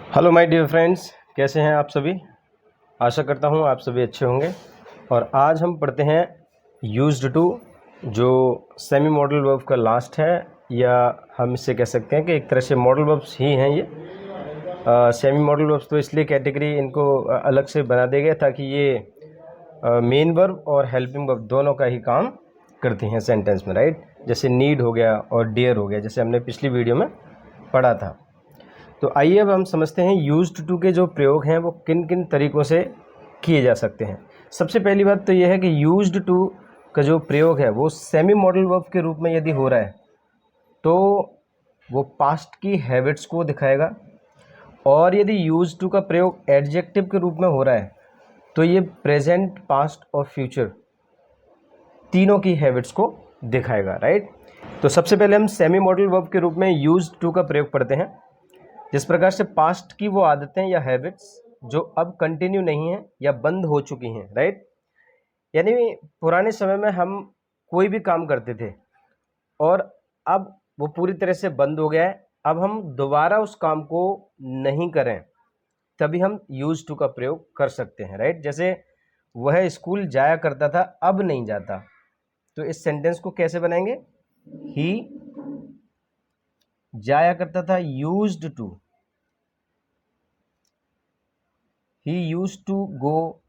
Hello my dear friends, कैसे हैं आप सभी। आशा करता हूं आप सभी अच्छे होंगे। और आज हम पढ़ते हैं यूज्ड टू, जो सेमी मॉडल वर्ब का लास्ट है, या हम इससे कह सकते हैं कि एक तरह से मॉडल वर्ब्स ही हैं ये। सेमी मॉडल वर्ब्स तो इसलिए कैटेगरी इनको अलग से बना दिया गया ताकि ये मेन वर्ब और हेल्पिंग वर्ब दोनों का ही काम करती हैं सेंटेंस में, राइट। जैसे नीड हो गया और डियर हो गया, जैसे हमने पिछली वीडियो में पढ़ा था। तो आइए अब हम समझते हैं यूज्ड टू के जो प्रयोग हैं वो किन किन तरीक़ों से किए जा सकते हैं। सबसे पहली बात तो यह है कि यूज्ड टू का जो प्रयोग है वो सेमी मॉडल वर्ब के रूप में यदि हो रहा है तो वो पास्ट की हैबिट्स को दिखाएगा, और यदि यूज्ड टू का प्रयोग एडजेक्टिव के रूप में हो रहा है तो ये प्रेजेंट, पास्ट और फ्यूचर तीनों की हैबिट्स को दिखाएगा, राइट। तो सबसे पहले हम सेमी मॉडल वर्ब के रूप में यूज्ड टू का प्रयोग पढ़ते हैं। जिस प्रकार से पास्ट की वो आदतें या हैबिट्स जो अब कंटिन्यू नहीं है या बंद हो चुकी हैं, राइट। यानी पुराने समय में हम कोई भी काम करते थे और अब वो पूरी तरह से बंद हो गया है, अब हम दोबारा उस काम को नहीं करें, तभी हम यूज टू का प्रयोग कर सकते हैं, राइट। जैसे वह स्कूल जाया करता था, अब नहीं जाता, तो इस सेंटेंस को कैसे बनाएंगे। ही जाया करता था, used to, he used to go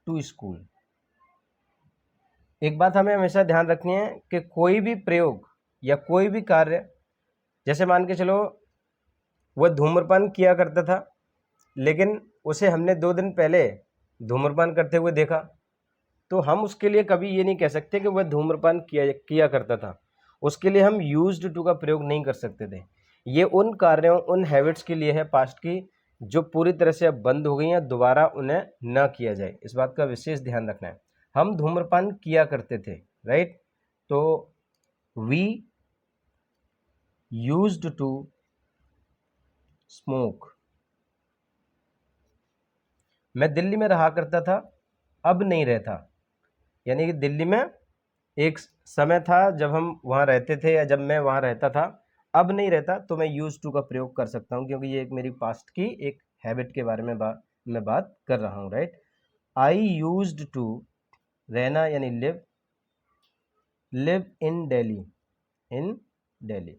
to school. एक बात हमें हमेशा ध्यान रखनी है कि कोई भी प्रयोग या कोई भी कार्य, जैसे मान के चलो वह धूम्रपान किया करता था लेकिन उसे हमने 2 दिन पहले धूम्रपान करते हुए देखा, तो हम उसके लिए कभी ये नहीं कह सकते कि वह धूम्रपान किया करता था। उसके लिए हम यूज्ड टू का प्रयोग नहीं कर सकते थे। ये उन कार्यों, उन हैबिट्स के लिए है पास्ट की, जो पूरी तरह से अब बंद हो गई हैं, दोबारा उन्हें ना किया जाए, इस बात का विशेष ध्यान रखना है। हम धूम्रपान किया करते थे, राइट। तो वी यूज्ड टू स्मोक। मैं दिल्ली में रहा करता था, अब नहीं रहता। यानी कि दिल्ली में एक समय था जब हम वहाँ रहते थे या जब मैं वहाँ रहता था, अब नहीं रहता, तो मैं यूज टू का प्रयोग कर सकता हूँ क्योंकि ये एक मेरी पास्ट की एक हैबिट के बारे में मैं बात कर रहा हूँ, राइट। आई यूज्ड टू रहना यानी लिव इन दिल्ली, इन दिल्ली।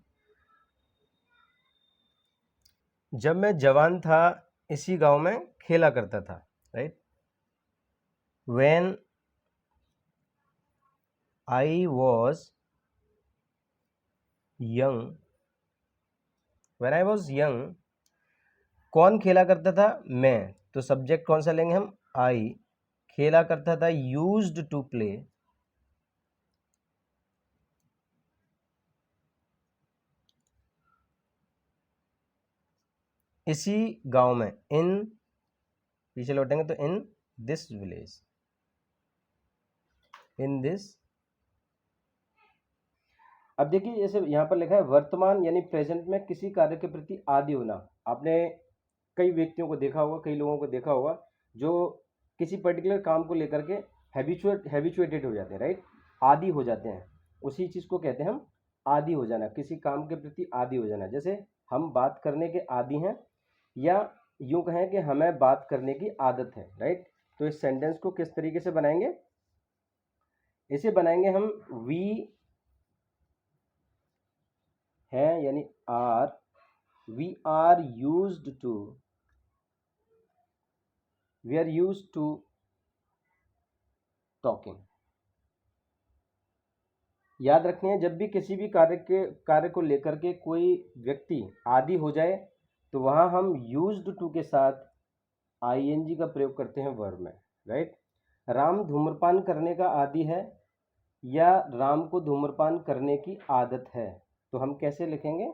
जब मैं जवान था, इसी गांव में खेला करता था, right. When I was young, when I was young, कौन खेला करता था, मैं। तो सब्जेक्ट कौन सा लेंगे हम, आई। खेला करता था, यूज्ड टू प्ले, इसी गांव में, इन, पीछे लौटेंगे तो in this village, in this. अब देखिए जैसे यहाँ पर लिखा है वर्तमान यानी प्रेजेंट में किसी कार्य के प्रति आदी होना। आपने कई व्यक्तियों को देखा होगा, कई लोगों को देखा होगा जो किसी पर्टिकुलर काम को लेकर के हैबिचुएटेड हो जाते हैं, राइट। आदी हो जाते हैं, उसी चीज़ को कहते हैं हम आदी हो जाना, किसी काम के प्रति आदी हो जाना। जैसे हम बात करने के आदी हैं, या यूं कहें कि हमें बात करने की आदत है, राइट। तो इस सेंटेंस को किस तरीके से बनाएंगे, इसे बनाएंगे हम वी है यानी are, we are used to, we are used to talking. याद रखनी है, जब भी किसी भी कार्य को लेकर के कोई व्यक्ति आदी हो जाए तो वहां हम यूज्ड टू के साथ आईएनजी का प्रयोग करते हैं वर्ब में, राइट। राम धूम्रपान करने का आदी है, या राम को धूम्रपान करने की आदत है, तो हम कैसे लिखेंगे,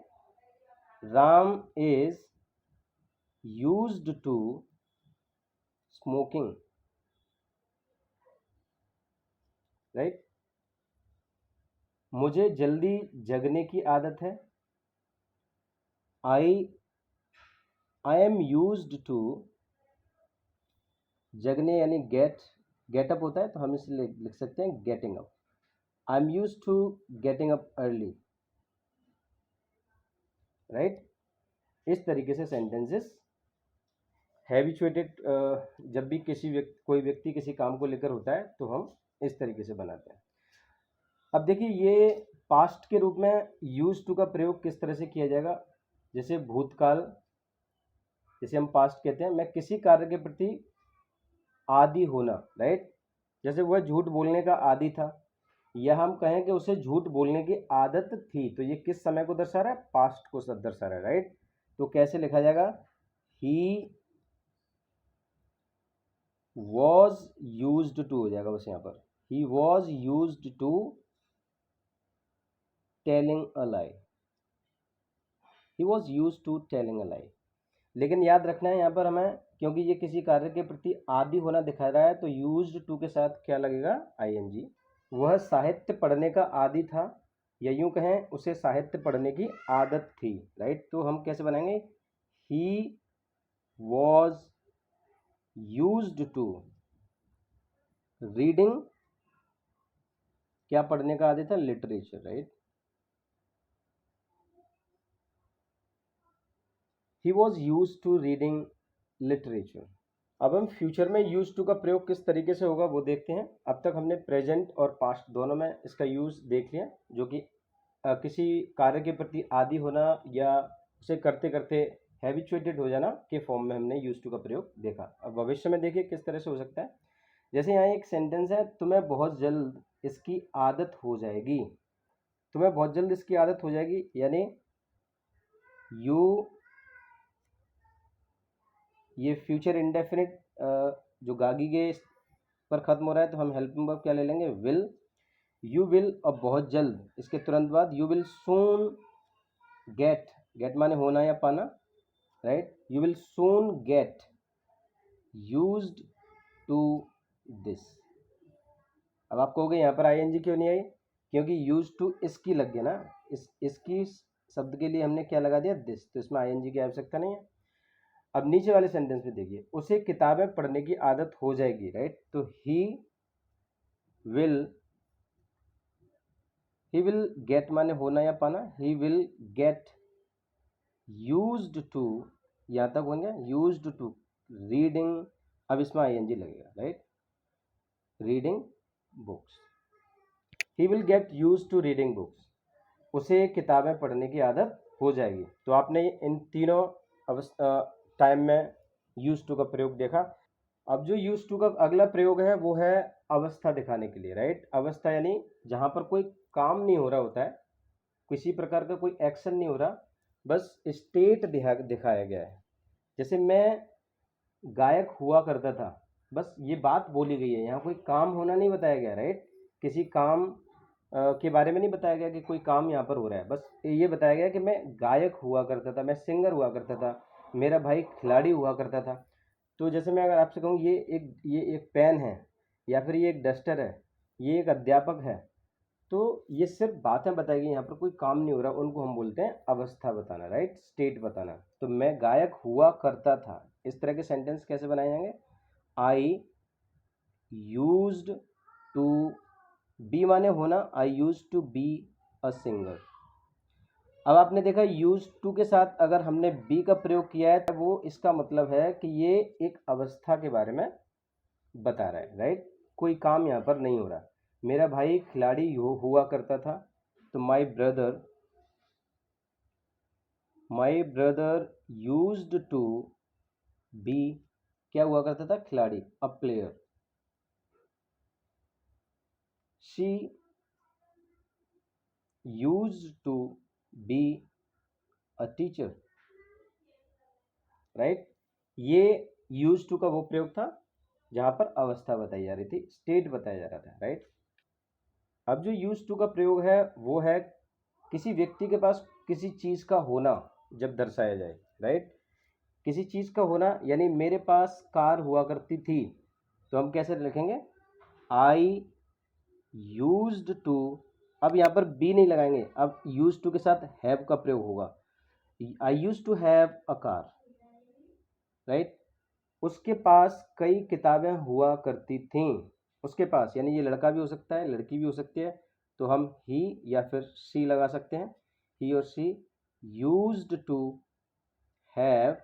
Ram is used to smoking, right. मुझे जल्दी जगने की आदत है, आई एम यूज्ड टू, जगने यानी गेट अप होता है, तो हम इसे लिख सकते हैं getting up. I am used to getting up early, right. इस तरीके से सेंटेंसेस हैबिचुएटेड जब भी कोई व्यक्ति किसी काम को लेकर होता है तो हम इस तरीके से बनाते हैं। अब देखिए ये पास्ट के रूप में यूज टू का प्रयोग किस तरह से किया जाएगा। जैसे भूतकाल, जैसे हम पास्ट कहते हैं, मैं किसी कार्य के प्रति आदी होना, राइट। जैसे वह झूठ बोलने का आदी था, या हम कहें कि उसे झूठ बोलने की आदत थी, तो ये किस समय को दर्शा रहा है, पास्ट को दर्शा रहा है, राइट। तो कैसे लिखा जाएगा, ही वॉज यूज्ड टू हो जाएगा बस यहाँ पर, he was used to telling a lie, he was used to telling a lie. लेकिन याद रखना है यहाँ पर हमें, क्योंकि ये किसी कार्य के प्रति आदी होना दिखा रहा है, तो यूज्ड टू के साथ क्या लगेगा, आईएनजी। वह साहित्य पढ़ने का आदी था, या यूं कहें उसे साहित्य पढ़ने की आदत थी, राइट। तो हम कैसे बनाएंगे, he was used to reading, क्या पढ़ने का आदी था, literature, right. He was used to reading literature. अब हम फ्यूचर में यूज टू का प्रयोग किस तरीके से होगा वो देखते हैं। अब तक हमने प्रेजेंट और पास्ट दोनों में इसका यूज देख लिया, जो कि किसी कार्य के प्रति आदी होना या उसे करते करते हैबिचुएटेड हो जाना के फॉर्म में हमने यूज टू का प्रयोग देखा। अब भविष्य में देखिए किस तरह से हो सकता है। जैसे यहाँ एक सेंटेंस है, तुम्हें बहुत जल्द इसकी आदत हो जाएगी, तुम्हें बहुत जल्द इसकी आदत हो जाएगी, यानी यू, ये फ्यूचर इंडेफिनिट जो गागी के पर खत्म हो रहा है, तो हम हेल्पिंग वर्ब क्या ले लेंगे, विल। यू विल, और बहुत जल्द इसके तुरंत बाद you will soon get, get माने होना या पाना, right. You will soon get used to this. अब आप कहोगे यहाँ पर आईएनजी क्यों नहीं आई, क्योंकि यूज टू इसकी लग गया ना, इसकी शब्द के लिए हमने क्या लगा दिया, दिस, तो इसमें आईएनजी की आवश्यकता नहीं है। अब नीचे वाले सेंटेंस में देखिए, उसे किताबें पढ़ने की आदत हो जाएगी, राइट। तो ही विल गेट माने होना या पाना, he will get used to, यहाँ तक बन गया, यूज्ड टू रीडिंग, अब इसमें आईएनजी लगेगा, right, reading books. He will get used to reading books, उसे किताबें पढ़ने की आदत हो जाएगी। तो आपने इन तीनों टाइम में यूज टू का प्रयोग देखा। अब जो यूज टू का अगला प्रयोग है वो है अवस्था दिखाने के लिए, राइट। अवस्था यानी जहां पर कोई काम नहीं हो रहा होता है, किसी प्रकार का कोई एक्शन नहीं हो रहा, बस स्टेट दिखाया गया है। जैसे मैं गायक हुआ करता था, बस ये बात बोली गई है, यहाँ कोई काम होना नहीं बताया गया, राइट। किसी काम के बारे में नहीं बताया गया कि कोई काम यहाँ पर हो रहा है, बस ये बताया गया कि मैं गायक हुआ करता था, मैं सिंगर हुआ करता था, मेरा भाई खिलाड़ी हुआ करता था। तो जैसे मैं अगर आपसे कहूँ ये एक पेन है, या फिर ये एक डस्टर है, ये एक अध्यापक है, तो ये सिर्फ बातें बताई गई, यहाँ पर कोई काम नहीं हो रहा, उनको हम बोलते हैं अवस्था बताना, राइट, स्टेट बताना। तो मैं गायक हुआ करता था, इस तरह के सेंटेंस कैसे बनाए जाएंगे, आई यूज्ड टू बी माने होना, I used to be a singer. अब आपने देखा यूज टू के साथ अगर हमने बी का प्रयोग किया है, तो वो इसका मतलब है कि ये एक अवस्था के बारे में बता रहा है, राइट। कोई काम यहाँ पर नहीं हो रहा, मेरा भाई खिलाड़ी हुआ करता था, तो my brother used to be, क्या हुआ करता था, खिलाड़ी, a player. She used to be a teacher, right. ये यूज टू का वो प्रयोग था जहां पर अवस्था बताई जा रही थी, स्टेट बताया जा रहा था, राइट। अब जो यूज टू का प्रयोग है वो है किसी व्यक्ति के पास किसी चीज का होना जब दर्शाया जाए, राइट। किसी चीज का होना, यानी मेरे पास कार हुआ करती थी, तो हम कैसे लिखेंगे, आई यूज्ड टू, अब यहाँ पर बी नहीं लगाएंगे, अब यूज टू के साथ हैव का प्रयोग होगा, I use to have a car, right. उसके पास कई किताबें हुआ करती थीं, उसके पास यानी ये लड़का भी हो सकता है, लड़की भी हो सकती है, तो हम ही या फिर शी लगा सकते हैं, ही और she used to have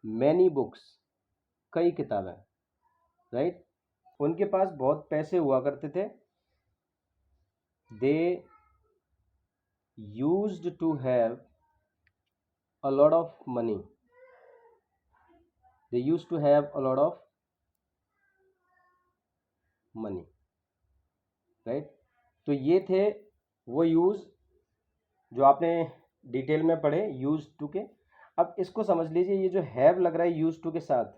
many books, कई किताबें, राइट। उनके पास बहुत पैसे हुआ करते थे। They used to have a lot of money, they used to have a lot of money, right. तो ये थे वो यूज जो आपने डिटेल में पढ़े यूज टू के। अब इसको समझ लीजिए, ये जो हैव लग रहा है यूज टू के साथ,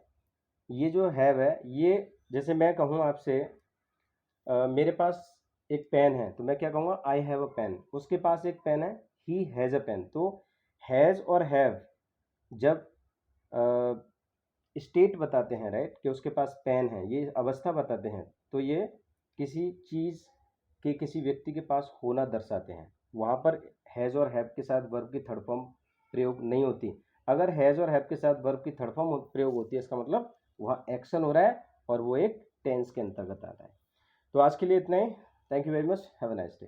ये जो हैव है, ये जैसे मैं कहूँ आपसे मेरे पास एक पेन है, तो मैं क्या कहूँगा, आई हैव अ पेन। उसके पास एक पेन है, ही हैज़ अ पेन। तो हैज़ और हैव जब स्टेट बताते हैं, राइट, कि उसके पास पेन है, ये अवस्था बताते हैं, तो ये किसी चीज़ के, किसी व्यक्ति के पास होना दर्शाते हैं। वहाँ पर हैज़ और हैव के साथ वर्ब की थर्ड फॉर्म प्रयोग नहीं होती। अगर हैज़ और हैव के साथ वर्ब की थर्ड फॉर्म प्रयोग होती है, इसका मतलब वहाँ एक्शन हो रहा है और वो एक टेंस के अंतर्गत आता है। तो आज के लिए इतना ही। Thank you very much, have a nice day.